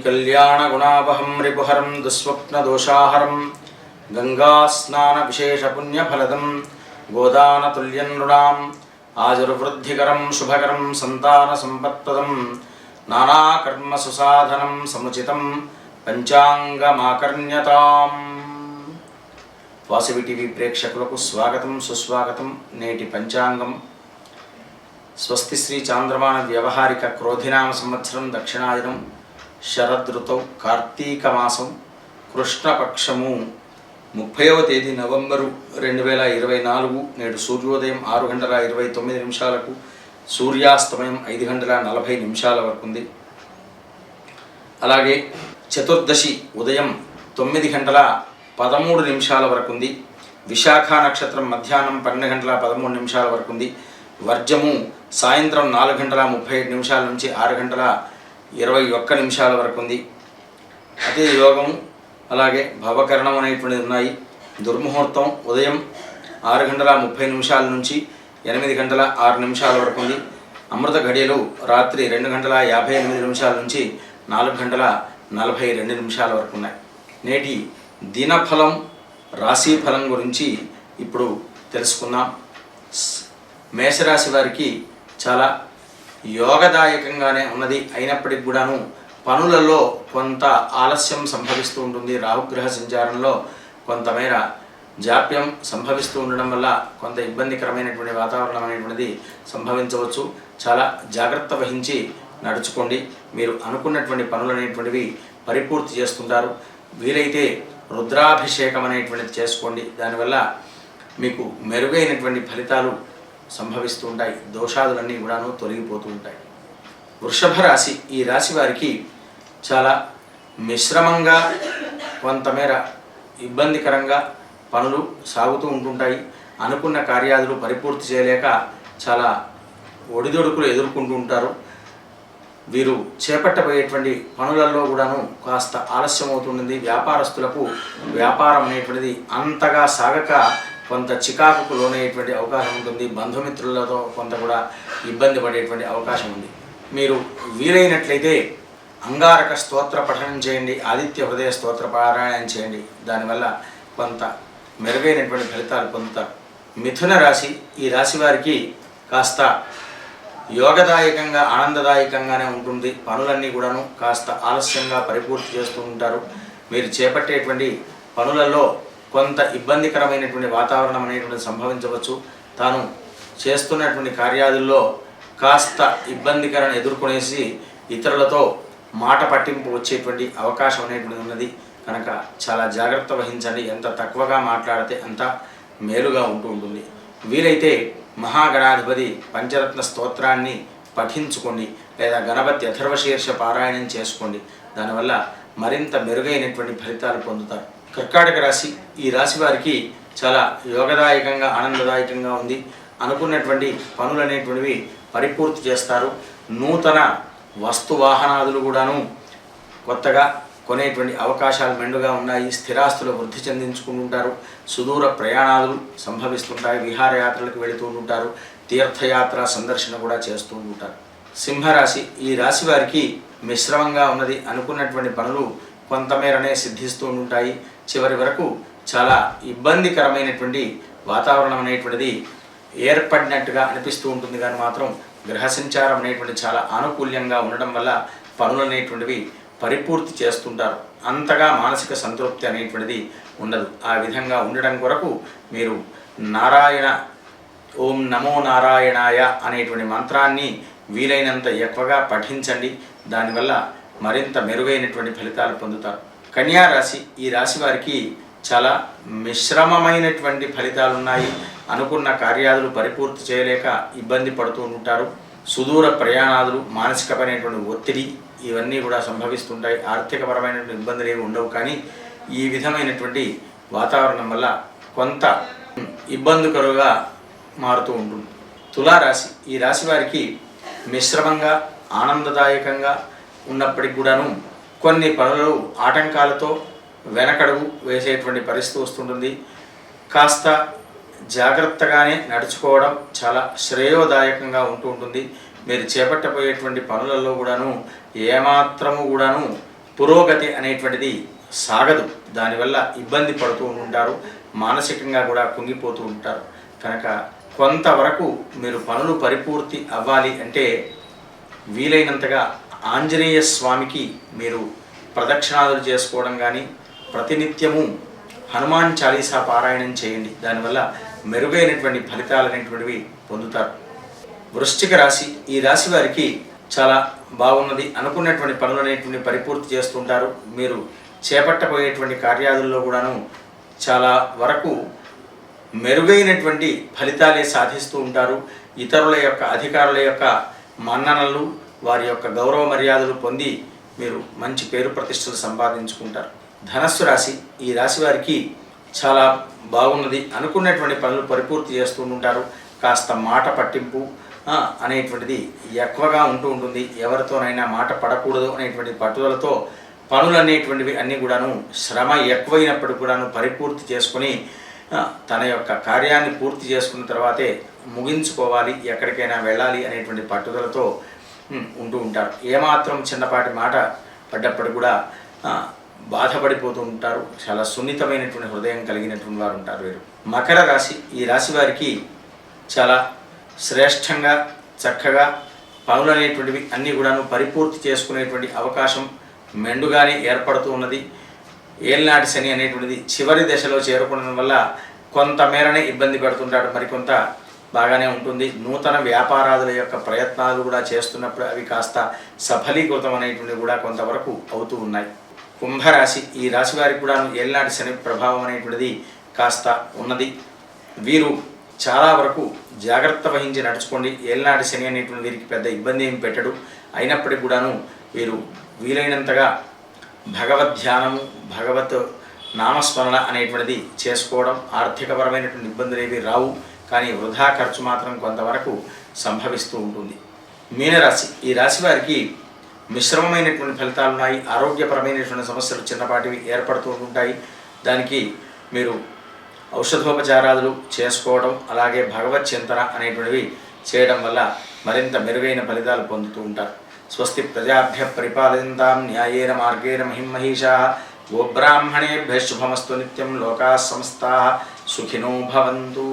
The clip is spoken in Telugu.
कल्याणगुणावहं रिपुहरं दुःस्वप्नदोषाहरं गंगास्नानविशेषपुण्यफलदं गोदानतुल्यं नृणाम् आजुर्वृद्धिकरं शुभकरं सन्तानसम्पत्प्रदं नानाकर्मसुसाधनं समुचितं पंचांगमाकर्ण्यताम्। वासवी टीवी प्रेक्षकुలకు స్వాగతం సుస్వాగతం। నేటి పంచాంగం స్వస్తి శ్రీ చాంద్రమాన వ్యవహారిక క్రోధినామ సంవత్సరం దక్షిణాయనం శరదృతౌ కార్తీక మాసం కృష్ణపక్షము 30వ తేదీ నవంబరు 2024 నేడు సూర్యోదయం 6:29 సూర్యాస్తమయం 5:40 వరకు ఉంది। అలాగే చతుర్దశి ఉదయం 9:13 వరకు ఉంది। విశాఖ నక్షత్రం మధ్యాహ్నం 12:13 వరకు ఉంది। వర్జము సాయంత్రం 4:37 నుంచి 6:21 వరకు ఉంది। అదే యోగము అలాగే భవకరణం అనేటువంటిది ఉన్నాయి। దుర్ముహూర్తం ఉదయం 6:30 నుంచి 8:06 వరకు ఉంది। అమృత ఘడియలు రాత్రి 2:58 నుంచి 4:42 వరకు ఉన్నాయి। నేటి దినఫలం రాశి ఫలం గురించి ఇప్పుడు తెలుసుకుందాం। మేషరాశి వారికి చాలా యోగదాయకంగానే ఉన్నది, అయినప్పటికీ కూడాను పనులలో కొంత ఆలస్యం సంభవిస్తూ ఉంటుంది। రాహుగ్రహ సంచారంలో కొంతమేర జాప్యం సంభవిస్తూ ఉండడం వల్ల కొంత ఇబ్బందికరమైనటువంటి వాతావరణం అనేటువంటిది సంభవించవచ్చు। చాలా జాగ్రత్త వహించి నడుచుకోండి। మీరు అనుకున్నటువంటి పనులు అనేటువంటివి పరిపూర్తి చేస్తుంటారు। వీలైతే రుద్రాభిషేకం అనేటువంటిది చేసుకోండి, దానివల్ల మీకు మెరుగైనటువంటి ఫలితాలు సంభవిస్తూ ఉంటాయి। దోషాదులన్నీ కూడాను తొలగిపోతూ ఉంటాయి। వృషభ రాశి, ఈ రాశి వారికి చాలా మిశ్రమంగా కొంతమేర ఇబ్బందికరంగా పనులు సాగుతూ ఉంటుంటాయి। అనుకున్న కార్యాదులు పరిపూర్తి చేయలేక చాలా ఒడిదొడుకులు ఎదుర్కొంటూ ఉంటారు। వీరు చేపట్టబోయేటువంటి పనులలో కూడాను కాస్త ఆలస్యం అవుతుంటుంది। వ్యాపారస్తులకు వ్యాపారం అనేటువంటిది అంతగా సాగక కొంత చికాకుకు లోనయ్యేటువంటి అవకాశం ఉంటుంది। బంధుమిత్రులతో కొంత కూడా ఇబ్బంది పడేటువంటి అవకాశం ఉంది। మీరు వీలైనట్లయితే అంగారక స్తోత్ర పఠనం చేయండి, ఆదిత్య హృదయ స్తోత్ర పారాయణం చేయండి, దానివల్ల కొంత మెరుగైనటువంటి ఫలితాలు పొందుతారు। మిథున రాశి, ఈ రాశి వారికి కాస్త యోగదాయకంగా ఆనందదాయకంగానే ఉంటుంది। పనులన్నీ కూడాను కాస్త ఆలస్యంగా పరిపూర్తి చేస్తూ ఉంటారు। మీరు చేపట్టేటువంటి పనులలో కొంత ఇబ్బందికరమైనటువంటి వాతావరణం అనేటువంటి సంభవించవచ్చు। తాను చేస్తున్నటువంటి కార్యాదుల్లో కాస్త ఇబ్బందికరణ ఎదుర్కొనేసి ఇతరులతో మాట పట్టింపు వచ్చేటువంటి అవకాశం అనేటువంటిది ఉన్నది కనుక చాలా జాగ్రత్త వహించండి। ఎంత తక్కువగా మాట్లాడితే అంత మేలుగా ఉంటుంది। వీలైతే మహాగణాధిపతి పంచరత్న స్తోత్రాన్ని పఠించుకోండి, లేదా గణపతి అథర్వశీర్ష పారాయణం చేసుకోండి, దానివల్ల మరింత మెరుగైనటువంటి ఫలితాలు పొందుతారు। కర్కాటక రాశి, ఈ రాశి వారికి చాలా యోగదాయకంగా ఆనందదాయకంగా ఉంది। అనుకున్నటువంటి పనులు అనేటువంటివి పరిపూర్తి చేస్తారు। నూతన వస్తు వాహనాదులు కూడాను కొత్తగా కొనేటువంటి అవకాశాలు మెండుగా ఉన్నాయి। స్థిరాస్తులు వృద్ధి చెందించుకుంటుంటారు। సుదూర ప్రయాణాలు సంభవిస్తుంటాయి। విహారయాత్రలకు వెళుతూ ఉంటారు। తీర్థయాత్ర సందర్శన కూడా చేస్తూ ఉంటారు। సింహరాశి, ఈ రాశి వారికి మిశ్రమంగా ఉన్నది। అనుకున్నటువంటి పనులు కొంతమేరనే సిద్ధిస్తూ ఉంటాయి। చివరి వరకు చాలా ఇబ్బందికరమైనటువంటి వాతావరణం అనేటువంటిది ఏర్పడినట్టుగా అనిపిస్తూ ఉంటుంది, కానీ మాత్రం గ్రహ సంచారం అనేటువంటి చాలా ఆనుకూల్యంగా ఉండడం వల్ల పనులు అనేటువంటివి పరిపూర్తి చేస్తుంటారు। అంతగా మానసిక సంతృప్తి అనేటువంటిది ఉండదు। ఆ విధంగా ఉండడం కొరకు మీరు నారాయణ ఓం నమో నారాయణాయ అనేటువంటి మంత్రాన్ని వీలైనంత ఎక్కువగా పఠించండి, దానివల్ల మరింత మెరుగైనటువంటి ఫలితాలు పొందుతారు। కన్యా రాశి, ఈ రాశి వారికి చాలా మిశ్రమమైనటువంటి ఫలితాలు ఉన్నాయి। అనుకున్న కార్యాదులు పరిపూర్తి చేయలేక ఇబ్బంది పడుతూ ఉంటారు। సుదూర ప్రయాణాదులు, మానసికమైనటువంటి ఒత్తిడి ఇవన్నీ కూడా సంభవిస్తుంటాయి। ఆర్థికపరమైనటువంటి ఇబ్బందులు ఏమి ఉండవు, కానీ ఈ విధమైనటువంటి వాతావరణం వల్ల కొంత ఇబ్బందికరంగా మారుతూ ఉంటుంది। తులారాశి, ఈ రాశి వారికి మిశ్రమంగా ఆనందదాయకంగా ఉన్నప్పటికి కూడాను కొన్ని పనులు ఆటంకాలతో వెనకడుగు వేసేటువంటి పరిస్థితి వస్తుంటుంది. కాస్త జాగ్రత్తగానే నడుచుకోవడం చాలా శ్రేయోదాయకంగా ఉంటూ ఉంటుంది. మీరు చేపట్టబోయేటువంటి పనులలో కూడాను ఏమాత్రము కూడాను పురోగతి అనేటువంటిది సాగదు. దానివల్ల ఇబ్బంది పడుతూ ఉంటారు, మానసికంగా కూడా కుంగిపోతూ ఉంటారు. కనుక కొంతవరకు మీరు పనులు పరిపూర్తి అవ్వాలి అంటే వీలైనంతగా ఆంజనేయ స్వామికి మీరు ప్రదక్షిణాదులు చేసుకోవడం కానీ, ప్రతినిత్యము హనుమాన్ చాలీసా పారాయణం చేయండి. దానివల్ల మెరుగైనటువంటి ఫలితాలు అనేటువంటివి పొందుతారు. వృశ్చిక రాశి, ఈ రాశి వారికి చాలా బాగున్నది. అనుకున్నటువంటి పనులు అనేటువంటి పరిపూర్తి చేస్తుంటారు. మీరు చేపట్టబోయేటువంటి కార్యాదుల్లో కూడాను చాలా వరకు మెరుగైనటువంటి ఫలితాలే సాధిస్తూ ఉంటారు. ఇతరుల యొక్క అధికారుల యొక్క మన్ననలు, వారి యొక్క గౌరవ మర్యాదలు పొంది మీరు మంచి పేరు ప్రతిష్టలు సంపాదించుకుంటారు. ధనస్సు రాశి, ఈ రాశి వారికి చాలా బాగున్నది. అనుకున్నటువంటి పనులు పరిపూర్తి చేస్తూ ఉంటారు. కాస్త మాట పట్టింపు అనేటువంటిది ఎక్కువగా ఉంటూ ఉంటుంది. ఎవరితోనైనా మాట పడకూడదు అనేటువంటి పట్టుదలతో పనులు అనేటువంటివి అన్నీ కూడాను శ్రమ ఎక్కువైనప్పటికీ కూడాను పరిపూర్తి చేసుకొని తన యొక్క కార్యాన్ని పూర్తి చేసుకున్న తర్వాతే ముగించుకోవాలి, ఎక్కడికైనా వెళ్ళాలి అనేటువంటి పట్టుదలతో ఉంటూ ఉంటారు. ఏమాత్రం చిన్నపాటి మాట పడ్డప్పటికి కూడా బాధపడిపోతూ ఉంటారు. చాలా సున్నితమైనటువంటి హృదయం కలిగినటువంటి వారు ఉంటారు వీరు. మకర రాశి, ఈ రాశి వారికి చాలా శ్రేష్టంగా చక్కగా పనులు అనేటువంటివి అన్నీ కూడాను పరిపూర్తి చేసుకునేటువంటి అవకాశం మెండుగానే ఏర్పడుతూ ఉన్నది. ఏలినాటి శని అనేటువంటిది చివరి దశలో చేరుకోవడం వల్ల కొంతమేరనే ఇబ్బంది పడుతుంటాడు, మరికొంత బాగానే ఉంటుంది. నూతన వ్యాపారాదుల యొక్క ప్రయత్నాలు కూడా చేస్తున్నప్పుడు అవి కాస్త సఫలీకృతం అనేటువంటివి కూడా కొంతవరకు అవుతూ ఉన్నాయి. కుంభరాశి, ఈ రాశి వారికి కూడా ఏలినాటి శని ప్రభావం అనేటువంటిది కాస్త ఉన్నది. వీరు చాలా వరకు జాగ్రత్త వహించి నడుచుకోండి. ఏలినాటి శని అనేటువంటి వీరికి పెద్ద ఇబ్బంది ఏమి పెట్టడు. అయినప్పటికీ కూడాను వీరు వీలైనంతగా భగవద్ ధ్యానము, భగవత్ నామస్మరణ అనేటువంటిది చేసుకోవడం. ఆర్థికపరమైనటువంటి ఇబ్బందులు ఏవి రావు, కానీ వృధా ఖర్చు మాత్రం కొంతవరకు సంభవిస్తూ ఉంటుంది. మీనరాశి, ఈ రాశి వారికి మిశ్రమమైనటువంటి ఫలితాలు ఉన్నాయి. ఆరోగ్యపరమైనటువంటి సమస్యలు చిన్నపాటివి ఏర్పడుతూ ఉంటాయి. దానికి మీరు ఔషధోపచారాలు చేసుకోవడం, అలాగే భగవత్ చింతన అనేటువంటివి చేయడం వల్ల మరింత మెరుగైన ఫలితాలు పొందుతూ ఉంటారు. స్వస్తి ప్రజాభ్య పరిపాలయంతాం న్యాయేన మార్గేణ మహిమహీషాః. గోబ్రాహ్మణేభ్యః శుభమస్తు నిత్యం. లోకాః సమస్తాః సుఖినో భవంతు.